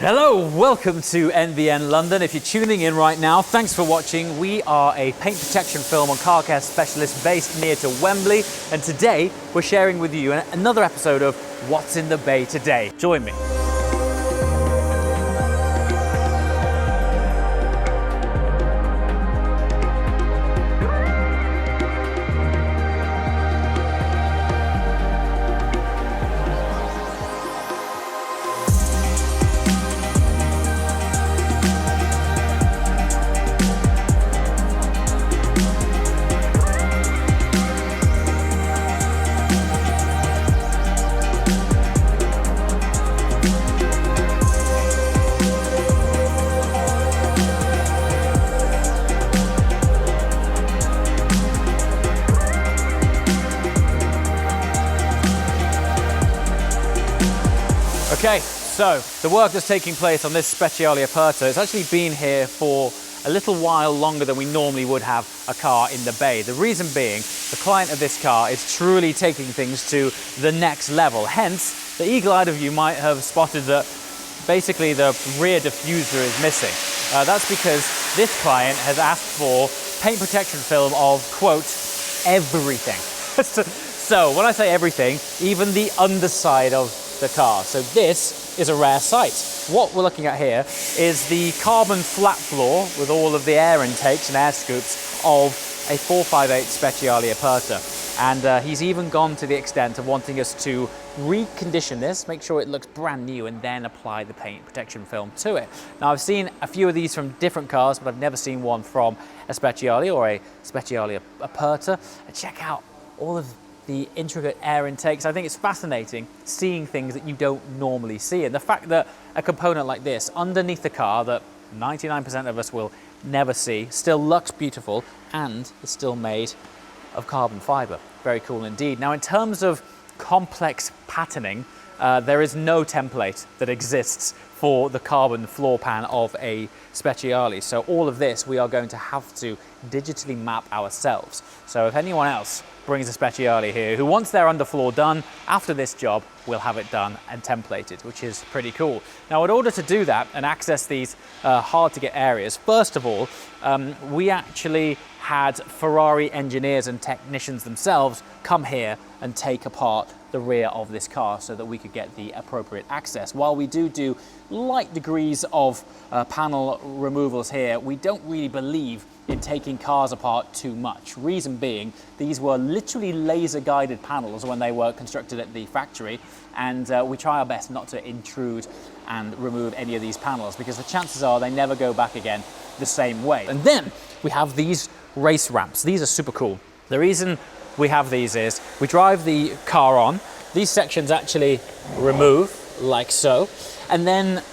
Hello, welcome to NBN London. If you're tuning in right now, thanks for watching. We are a paint protection film and car care specialist based near to Wembley, and today we're sharing with you another episode of What's in the Bay Today. Join me. Okay, so the work that's taking place on this Speciale Aperta has actually been here for a little while longer than we normally would have a car in the bay. The reason being, the client of this car is truly taking things to the next level. Hence, the eagle-eyed of you might have spotted that basically the rear diffuser is missing. That's because this client has asked for paint protection film of, quote, everything. So when I say everything, even the underside of the car. So this is a rare sight. What we're looking at here is the carbon flat floor with all of the air intakes and air scoops of a 458 Speciale Aperta. And he's even gone to the extent of wanting us to recondition this, make sure it looks brand new, and then apply the paint protection film to it. Now, I've seen a few of these from different cars, but I've never seen one from a Speciale or a Speciale Aperta. And check out all of the intricate air intakes. I think it's fascinating seeing things that you don't normally see, and the fact that a component like this underneath the car that 99% of us will never see still looks beautiful and is still made of carbon fiber. Very cool indeed. Now, in terms of complex patterning, there is no template that exists for the carbon floor pan of a Speciale. So all of this we are going to have to digitally map ourselves. So if anyone else brings a Speciale here who wants their underfloor done after this job, we'll have it done and templated, which is pretty cool. Now, in order to do that and access these hard to get areas, first of all, we actually had Ferrari engineers and technicians themselves come here and take apart the rear of this car so that we could get the appropriate access. While we do light degrees of panel removals here, we don't really believe in taking cars apart too much. Reason being, these were literally laser guided panels when they were constructed at the factory, and we try our best not to intrude and remove any of these panels because the chances are they never go back again the same way. And then we have these race ramps. These are super cool. The reason we have these is we drive the car on, these sections actually remove like so, and then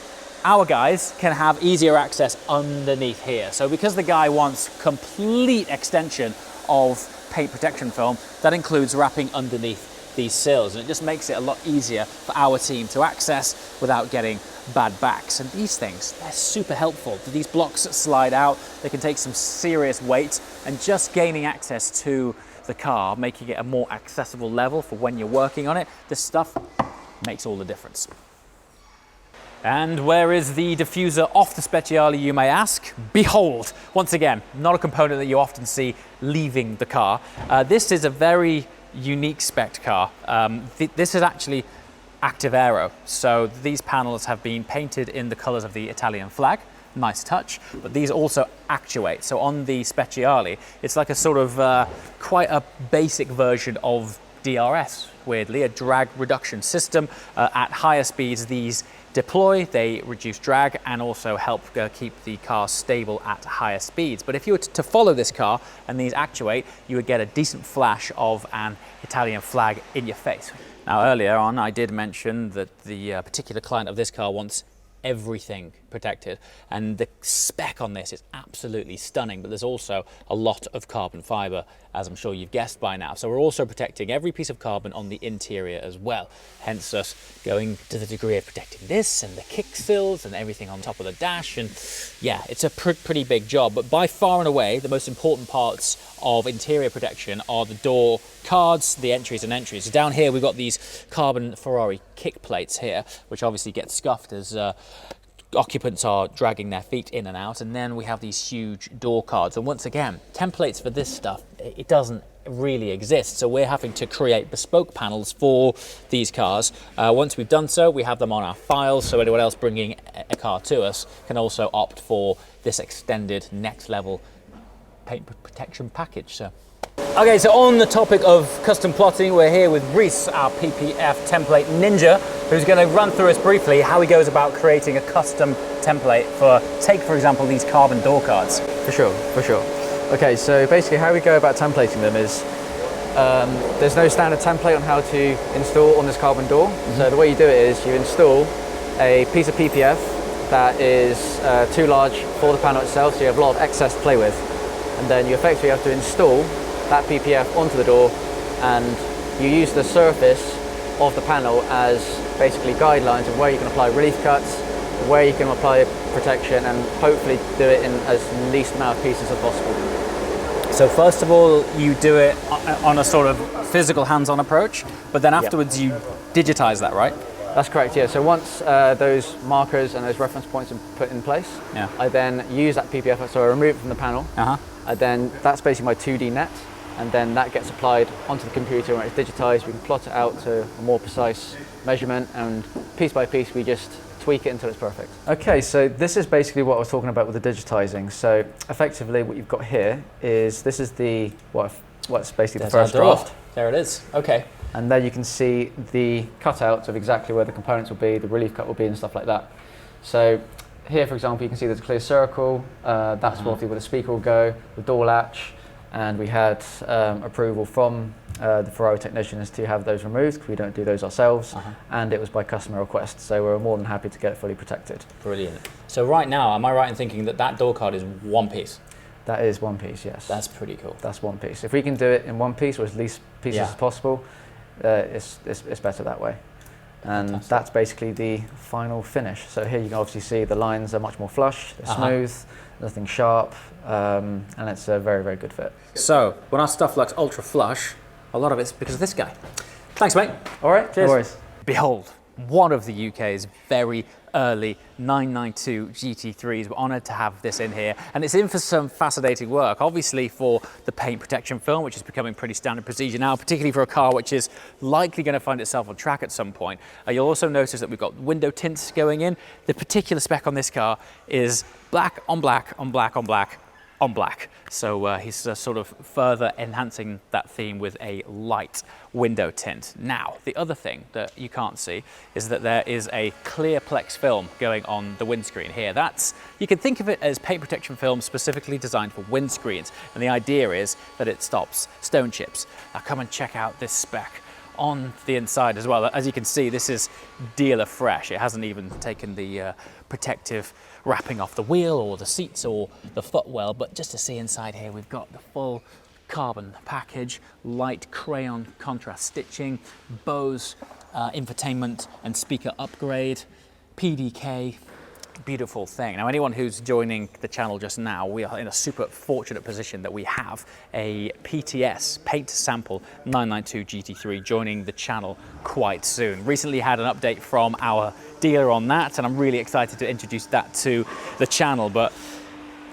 our guys can have easier access underneath here. So because the guy wants complete extension of paint protection film, that includes wrapping underneath these sills, and it just makes it a lot easier for our team to access without getting bad backs. And these things, they're super helpful. These blocks slide out, they can take some serious weight, and just gaining access to the car, making it a more accessible level for when you're working on it, this stuff makes all the difference. And where is the diffuser off the Speciale, you may ask? Behold, once again, not a component that you often see leaving the car. This is a very unique spec car. This is actually active aero. So these panels have been painted in the colors of the Italian flag. Nice touch, but these also actuate. So on the Speciale, it's like a sort of quite a basic version of DRS, weirdly, a drag reduction system. At higher speeds, these deploy, they reduce drag and also help keep the car stable at higher speeds. But if you were to follow this car and these actuate, you would get a decent flash of an Italian flag in your face. Now, earlier on, I did mention that the particular client of this car wants everything protected, and the spec on this is absolutely stunning, but there's also a lot of carbon fiber, as I'm sure you've guessed by now. So we're also protecting every piece of carbon on the interior as well, hence us going to the degree of protecting this and the kick sills and everything on top of the dash. And yeah, it's a pretty big job, but by far and away the most important parts of interior protection are the door cards, the entries and entries. So down here we've got these carbon Ferrari kick plates here, which obviously get scuffed as occupants are dragging their feet in and out, and then we have these huge door cards. And once again, templates for this stuff, it doesn't really exist, so we're having to create bespoke panels for these cars. Once we've done so, we have them on our files, so anyone else bringing a car to us can also opt for this extended next level paint protection package. So okay, so on the topic of custom plotting, we're here with Reese, our PPF template ninja, who's going to run through us briefly how he goes about creating a custom template for, take for example, these carbon door cards. For sure. Okay, so basically how we go about templating them is there's no standard template on how to install on this carbon door. So the way you do it is you install a piece of PPF that is too large for the panel itself, so you have a lot of excess to play with. And then you effectively have to install that PPF onto the door, and you use the surface of the panel as basically guidelines of where you can apply relief cuts, where you can apply protection, and hopefully do it in as least amount of pieces as possible. So first of all, you do it on a sort of physical hands-on approach, but then afterwards you digitize that, right? That's correct, yeah. So once those markers and those reference points are put in place, I then use that PPF, so I remove it from the panel, then that's basically my 2D net, and then that gets applied onto the computer. When it's digitized, we can plot it out to a more precise measurement, and piece by piece we just tweak it until it's perfect. Okay, so this is basically what I was talking about with the digitizing. So effectively what you've got here is, this is the what's basically the first draft. There it is, okay. And there you can see the cutouts of exactly where the components will be, the relief cut will be, and stuff like that. So here, for example, you can see there's a clear circle. That's roughly where the speaker will go, the door latch, and we had approval from the Ferrari technicians to have those removed, because we don't do those ourselves, and it was by customer request, so we're more than happy to get it fully protected. Brilliant. So right now, am I right in thinking that that door card is one piece? That is one piece, yes. That's pretty cool. That's one piece. If we can do it in one piece, or as least pieces as possible, it's better that way. And that's basically the final finish. So here you can obviously see the lines are much more flush, they're smooth, nothing sharp, and it's a very, very good fit. So when our stuff looks ultra flush, a lot of it's because of this guy. Thanks, mate. All right, cheers. No worries. Behold, one of the UK's very early 992 GT3s. We're honoured to have this in here, and it's in for some fascinating work, obviously for the paint protection film, which is becoming pretty standard procedure now, particularly for a car which is likely going to find itself on track at some point. You'll also notice that we've got window tints going in. The particular spec on this car is black on black on black on black on black. So he's sort of further enhancing that theme with a light window tint. Now, the other thing that you can't see is that there is a clear plex film going on the windscreen here. You can think of it as paint protection film specifically designed for windscreens. And the idea is that it stops stone chips. Now come and check out this spec on the inside as well. As you can see, this is dealer fresh. It hasn't even taken the protective wrapping off the wheel or the seats or the footwell, but just to see inside here, we've got the full carbon package, light crayon contrast stitching, Bose infotainment and speaker upgrade, PDK, beautiful thing. Now, anyone who's joining the channel just now, we are in a super fortunate position that we have a PTS, Paint Sample 992 GT3, joining the channel quite soon. Recently had an update from our dealer on that, and I'm really excited to introduce that to the channel. But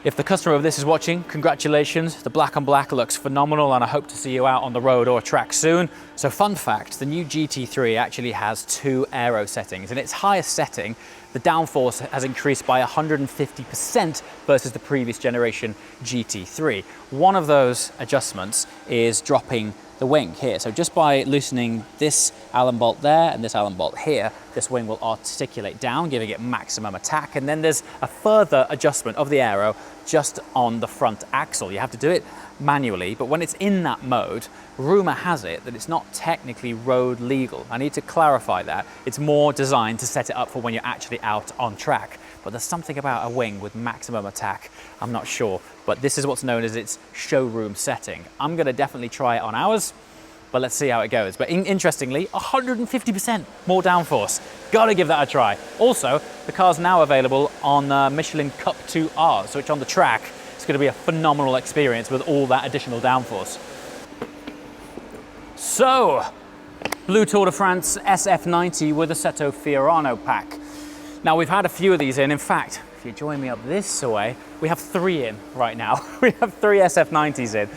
if the customer of this is watching, congratulations. The black on black looks phenomenal, and I hope to see you out on the road or track soon. So fun fact, the new GT3 actually has 2 aero settings. In its highest setting, the downforce has increased by 150% versus the previous generation GT3. One of those adjustments is dropping the wing here. So just by loosening this Allen bolt there and this Allen bolt here, this wing will articulate down, giving it maximum attack. And then there's a further adjustment of the aero just on the front axle. You have to do it manually, but when it's in that mode, rumor has it that it's not technically road legal. I need to clarify that. It's more designed to set it up for when you're actually out on track. But there's something about a wing with maximum attack, I'm not sure. But this is what's known as its showroom setting. I'm gonna definitely try it on ours, but let's see how it goes. But interestingly, 150% more downforce. Gotta give that a try. Also, the car's now available on Michelin Cup 2Rs, which on the track, it's gonna be a phenomenal experience with all that additional downforce. So, Blue Tour de France SF90 with a Seto Fiorano pack. Now, we've had a few of these in. In fact, if you join me up this way, we have 3 in right now. We have 3 SF90s in.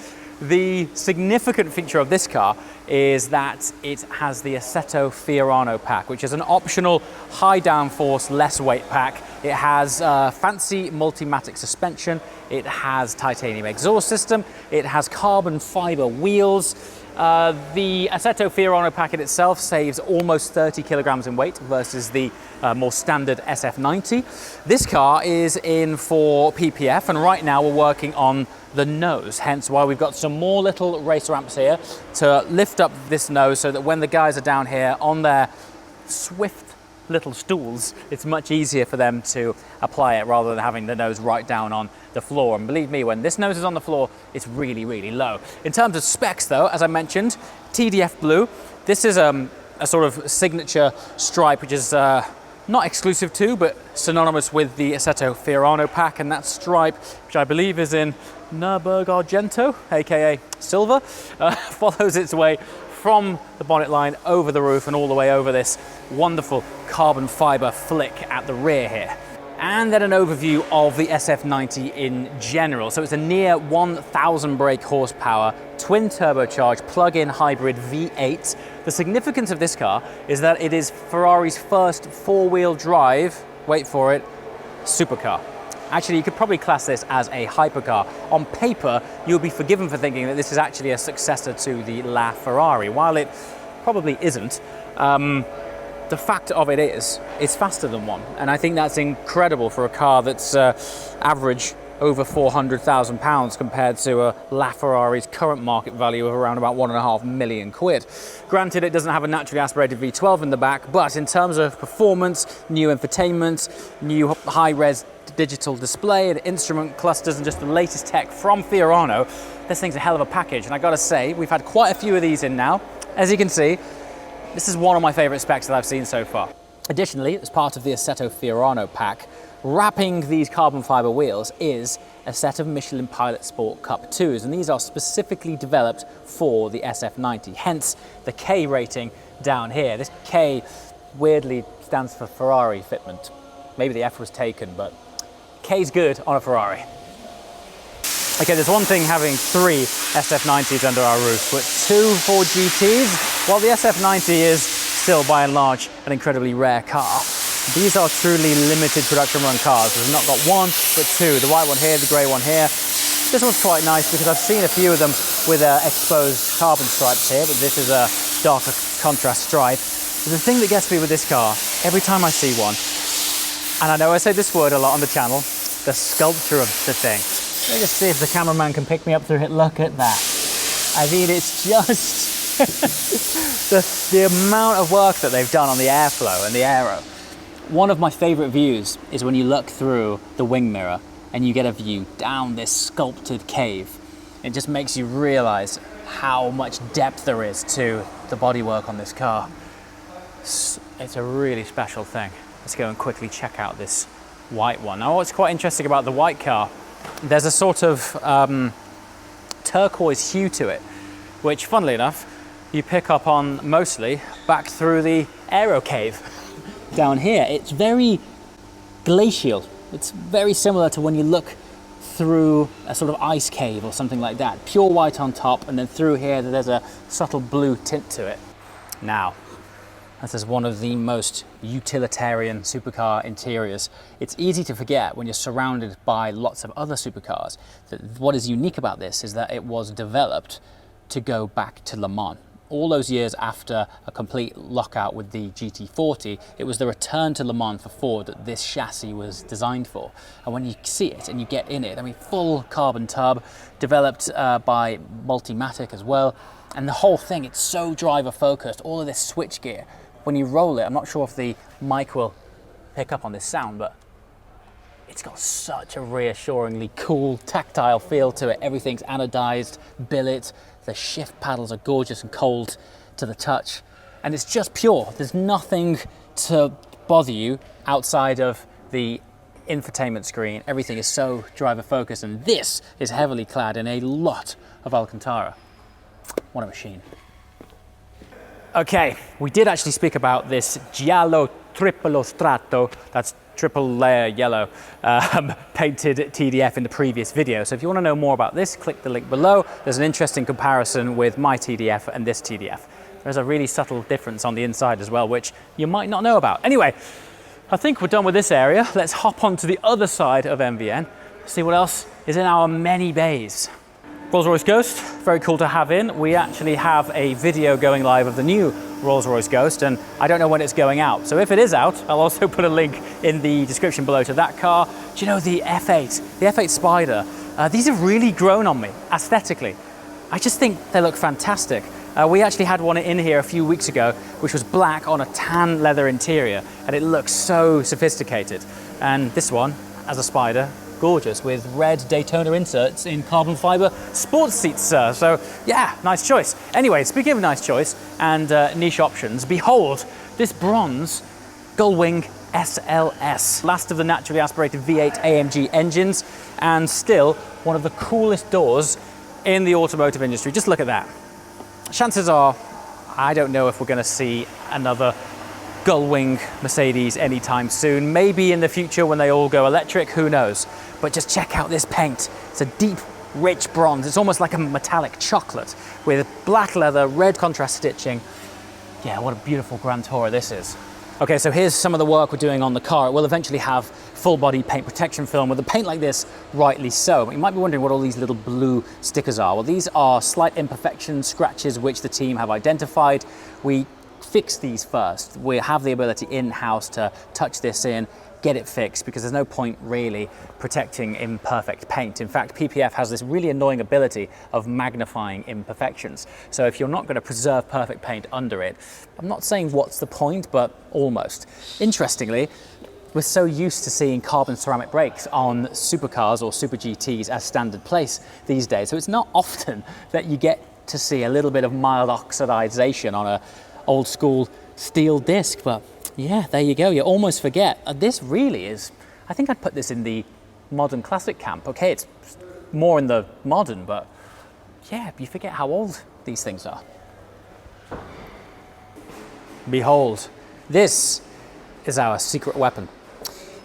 The significant feature of this car is that it has the Assetto Fiorano pack, which is an optional high downforce, less weight pack. It has fancy Multimatic suspension. It has titanium exhaust system. It has carbon fiber wheels. The Assetto Fiorano packet itself saves almost 30 kilograms in weight versus the more standard SF90. This car is in for PPF, and right now we're working on the nose, hence why we've got some more little race ramps here to lift up this nose so that when the guys are down here on their swift little stools, it's much easier for them to apply it rather than having the nose right down on the floor. And believe me, when this nose is on the floor, it's really, really low. In terms of specs though, as I mentioned, TDF blue. This is a sort of signature stripe, which is not exclusive to, but synonymous with the Assetto Fiorano pack, and that stripe, which I believe is in Nürburg Argento, aka silver, follows its way from the bonnet line over the roof and all the way over this wonderful carbon fiber flick at the rear here. And then an overview of the SF90 in general. So it's a near 1,000 brake horsepower, twin turbocharged plug-in hybrid V8. The significance of this car is that it is Ferrari's first 4-wheel drive, wait for it, supercar. Actually, you could probably class this as a hypercar. On paper, you'll be forgiven for thinking that this is actually a successor to the La Ferrari. While it probably isn't, the fact of it is, it's faster than one. And I think that's incredible for a car that's average over £400,000 compared to a La Ferrari's current market value of around about £1.5 million. Granted, it doesn't have a naturally aspirated V12 in the back, but in terms of performance, new infotainment, new high-res digital display and instrument clusters, and just the latest tech from Fiorano, this thing's a hell of a package. And I gotta say, we've had quite a few of these in now. As you can see, this is one of my favorite specs that I've seen so far. Additionally, as part of the Assetto Fiorano pack, wrapping these carbon fiber wheels is a set of Michelin Pilot Sport Cup 2s, and these are specifically developed for the SF90, hence the K rating down here. This K weirdly stands for Ferrari fitment. Maybe the F was taken, but K's good on a Ferrari. Okay, there's one thing having 3 SF90s under our roof, but 2 Ford GTs. While the SF90 is still by and large an incredibly rare car, these are truly limited production run cars. We've not got 1, but 2. The white one here, the grey one here. This one's quite nice because I've seen a few of them with exposed carbon stripes here, but this is a darker contrast stripe. But the thing that gets me with this car, every time I see one, and I know I say this word a lot on the channel, the sculpture of the thing. Let me just see if the cameraman can pick me up through it. Look at that. I mean, it's just the amount of work that they've done on the airflow and the aero. One of my favorite views is when you look through the wing mirror and you get a view down this sculpted cave. It just makes you realize how much depth there is to the bodywork on this car. It's a really special thing. Let's go and quickly check out this white one. Now, what's quite interesting about the white car, there's a sort of turquoise hue to it, which, funnily enough, you pick up on mostly back through the Aero cave down here. It's very glacial. It's very similar to when you look through a sort of ice cave or something like that. Pure white on top, and then through here there's a subtle blue tint to it. Now, this is one of the most utilitarian supercar interiors. It's easy to forget when you're surrounded by lots of other supercars that what is unique about this is that it was developed to go back to Le Mans. All those years after a complete lockout with the GT40, it was the return to Le Mans for Ford that this chassis was designed for. And when you see it and you get in it, I mean, full carbon tub, developed by Multimatic as well. And the whole thing, it's so driver focused, all of this switch gear. When you roll it, I'm not sure if the mic will pick up on this sound, but it's got such a reassuringly cool tactile feel to it. Everything's anodized, billet, the shift paddles are gorgeous and cold to the touch, and it's just pure. There's nothing to bother you outside of the infotainment screen. Everything is so driver focused, and this is heavily clad in a lot of Alcantara. What a machine. Okay, we did actually speak about this Giallo Triplo Strato, that's triple layer yellow, painted TDF in the previous video. So if you want to know more about this, click the link below. There's an interesting comparison with my TDF and this TDF. There's a really subtle difference on the inside as well, which you might not know about. Anyway, I think we're done with this area. Let's hop on to the other side of MVN, see what else is in our many bays. Rolls-Royce Ghost, very cool to have in. We actually have a video going live of the new Rolls-Royce Ghost, and I don't know when it's going out. So if it is out, I'll also put a link in the description below to that car. Do you know the F8, the F8 Spider? These have really grown on me aesthetically. I just think they look fantastic. We actually had one in here a few weeks ago, which was black on a tan leather interior, and it looks so sophisticated. And this one, as a Spider, gorgeous, with red Daytona inserts in carbon fiber sports seats, sir. So yeah, nice choice. Anyway, speaking of nice choice and niche options, behold this bronze Gullwing SLS. Last of the naturally aspirated V8 AMG engines, and still one of the coolest doors in the automotive industry. Just look at that. Chances are, I don't know if we're going to see another Gullwing Mercedes anytime soon. Maybe in the future when they all go electric, who knows. But just check out this paint. It's a deep, rich bronze. It's almost like a metallic chocolate with black leather, red contrast stitching. Yeah, what a beautiful Grand Tourer this is. Okay, so here's some of the work we're doing on the car. It will eventually have full body paint protection film with a paint like this, rightly so. But you might be wondering what all these little blue stickers are. Well, these are slight imperfections, scratches which the team have identified. We fix these first. We have the ability in-house to touch this in, get it fixed, because there's no point really protecting imperfect paint. In fact, PPF has this really annoying ability of magnifying imperfections. So if you're not going to preserve perfect paint under it, I'm not saying what's the point, but almost. Interestingly, we're so used to seeing carbon ceramic brakes on supercars or super GTs as standard place these days. So it's not often that you get to see a little bit of mild oxidization on a old school steel disc, but yeah, there you go. You almost forget. This really is, I think I'd put this in the modern classic camp. Okay, it's more in the modern, but yeah, you forget how old these things are. Behold, this is our secret weapon.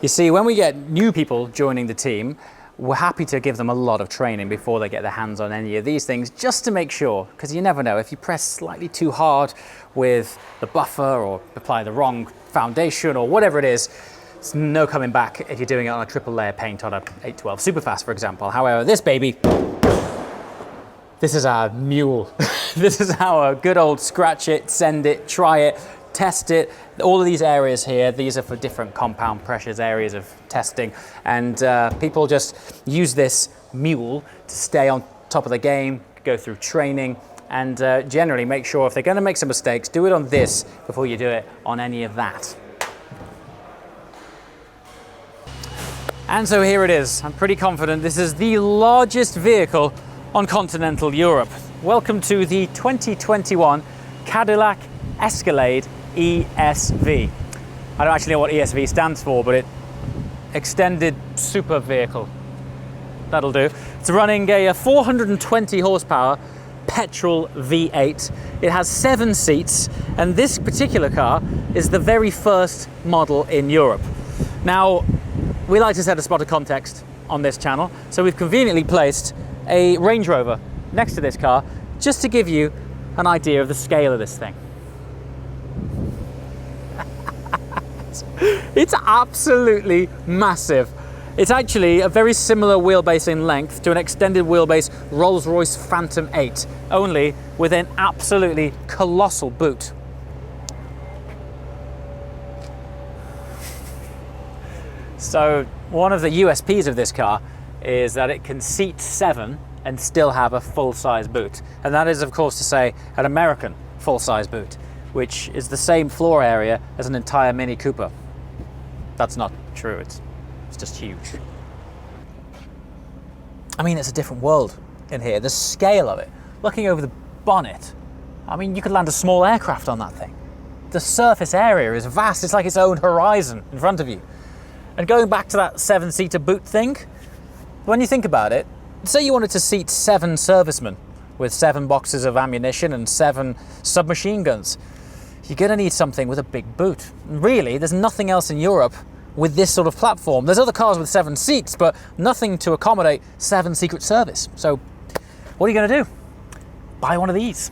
You see, when we get new people joining the team, we're happy to give them a lot of training before they get their hands on any of these things, just to make sure, because you never know, if you press slightly too hard with the buffer or apply the wrong foundation or whatever it is, there's no coming back if you're doing it on a triple layer paint on a 812 Superfast, for example. However, this baby, this is our mule. This is our good old scratch it, send it, try it, test it. All of these areas here, these are for different compound pressures, areas of testing, and people just use this mule to stay on top of the game, go through training, and generally make sure if they're going to make some mistakes, do it on this before you do it on any of that. And so here it is. I'm pretty confident this is the largest vehicle on continental Europe. Welcome to the 2021 Cadillac Escalade ESV. I don't actually know what ESV stands for, but it extended super vehicle. That'll do. It's running a 420 horsepower petrol V8. It has 7 seats, and this particular car is the very first model in Europe. Now, we like to set a spot of context on this channel, so we've conveniently placed a Range Rover next to this car just to give you an idea of the scale of this thing. It's absolutely massive. It's actually a very similar wheelbase in length to an extended wheelbase Rolls-Royce Phantom 8, only with an absolutely colossal boot. So one of the USPs of this car is that it can seat 7 and still have a full-size boot. And that is, of course, to say an American full-size boot, which is the same floor area as an entire Mini Cooper. That's not true, it's just huge. I mean, it's a different world in here. The scale of it, looking over the bonnet, I mean, you could land a small aircraft on that thing. The surface area is vast, it's like its own horizon in front of you. And going back to that 7-seater boot thing, when you think about it, say you wanted to seat 7 servicemen with 7 boxes of ammunition and 7 submachine guns. you're going to need something with a big boot. Really, there's nothing else in Europe with this sort of platform. There's other cars with 7 seats, but nothing to accommodate 7 Secret Service. So what are you going to do? Buy one of these.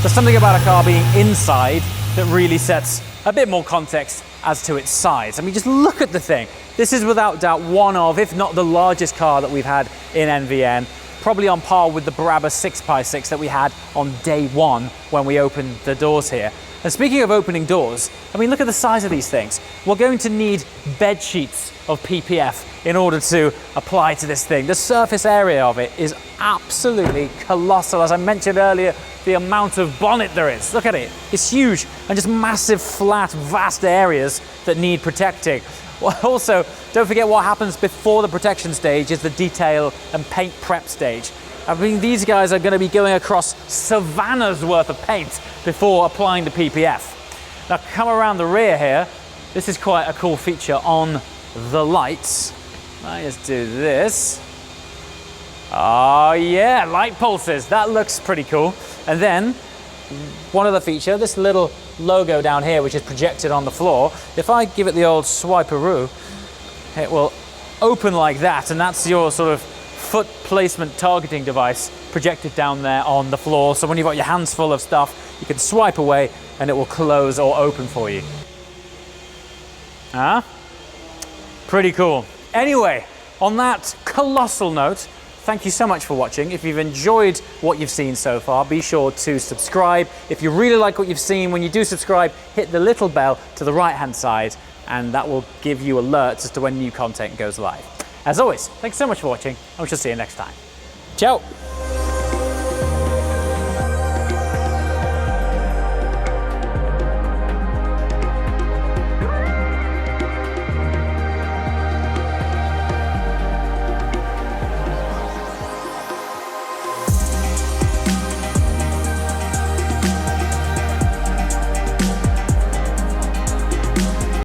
There's something about a car being inside that really sets a bit more context as to its size. I mean, just look at the thing. This is without doubt one of, if not the largest car that we've had in NVN, probably on par with the Brabus 6x6 that we had on day one when we opened the doors here. And speaking of opening doors, I mean, look at the size of these things. We're going to need bed sheets of PPF in order to apply to this thing. The surface area of it is absolutely colossal. As I mentioned earlier, the amount of bonnet there is. Look at it. It's huge, and just massive, flat, vast areas that need protecting. Well, also, don't forget what happens before the protection stage is the detail and paint prep stage. I mean, these guys are going to be going across savannah's worth of paint before applying the PPF. Now, come around the rear here. This is quite a cool feature on the lights. Let's do this. Oh yeah, light pulses. That looks pretty cool. And then, one other feature, this little logo down here, which is projected on the floor. If I give it the old swiperoo, it will open like that, and that's your sort of foot placement targeting device projected down there on the floor. So when you've got your hands full of stuff, you can swipe away and it will close or open for you. Huh? Pretty cool. Anyway, on that colossal note, thank you so much for watching. If you've enjoyed what you've seen so far, be sure to subscribe. If you really like what you've seen, when you do subscribe, hit the little bell to the right-hand side, and that will give you alerts as to when new content goes live. As always, thanks so much for watching, and we shall see you next time. Ciao!